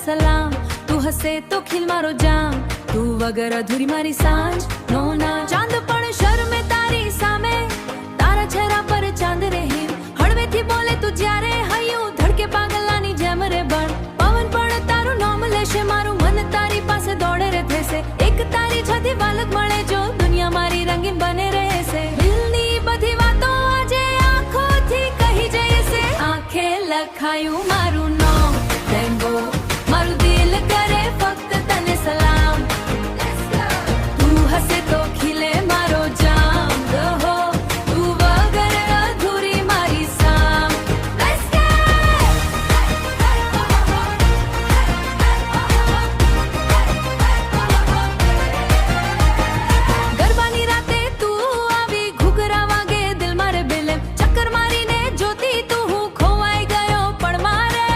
સલામ. તું હસે તો ખીલ મારો જામ, તું વગર અધૂરી મારી સાંજ. નો ના ચાંદ પણ શરમે તારી સામે, તારા ચહેરા પર ચાંદ રહે. હળવેથી બોલે તું જ્યારે હૈયું ધડકે પાગલાની જેમ રે બળ. પવન પણ તારું નામ લેશે, મારું મન તારી પાસે દોડે રે થશે. એક તારી છથી બાલક મળે જો દુનિયા મારી રંગીન બને રહેશે. દિલની બધી વાતો આજે આંખોથી કહી જઈશે. આંખે લખાયું મારું નામ રેમ્બો, મારું દિલ કરે ફક્ત તને સલામ. તું હસે તો ખીલે મારો જામ, રહો તું વગર અધૂરી મારી સામ. ગરબાની રાતે તું આવી ઘૂઘરા વાગે દિલ મારે બેલે. ચક્કર મારીને જોતી તું હું ખોવાઈ ગયો પણ મારે.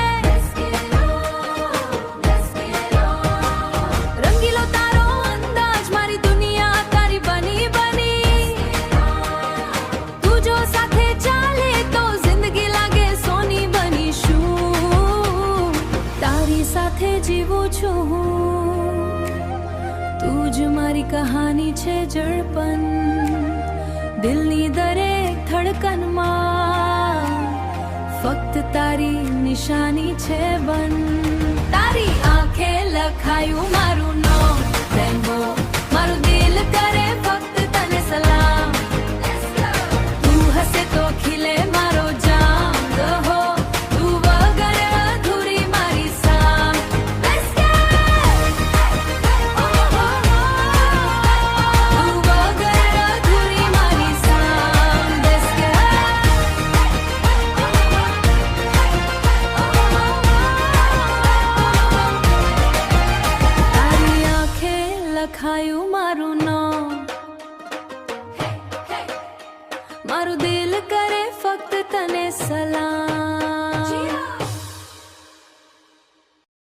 રંગીલો તારો અંદાજ, મારી દુનિયા તારી બની બની. તું જો સાથે ચાલે તો જિંદગી લાગે સોની બનીશું. તારી સાથે જીવું છું હું, તું જ મારી કહાની છે જળપન. દિલની દરેક ધડકનમાં ફક્ત તારી નિશાની છે બન. તારી આંખે લખાયું મારું નામ રેમ્બો, મારું દિલ કરે ફક્ત તને સલામ. તું હસે તો ખીલે મારો જામ, રહો તું વગર અધૂરી મારી સામ. તું વગર અધૂરી મારી સામ. તારી આંખે લખાયું મારું નામ, મારું દિલ કરે ફક્ત તને સલામ.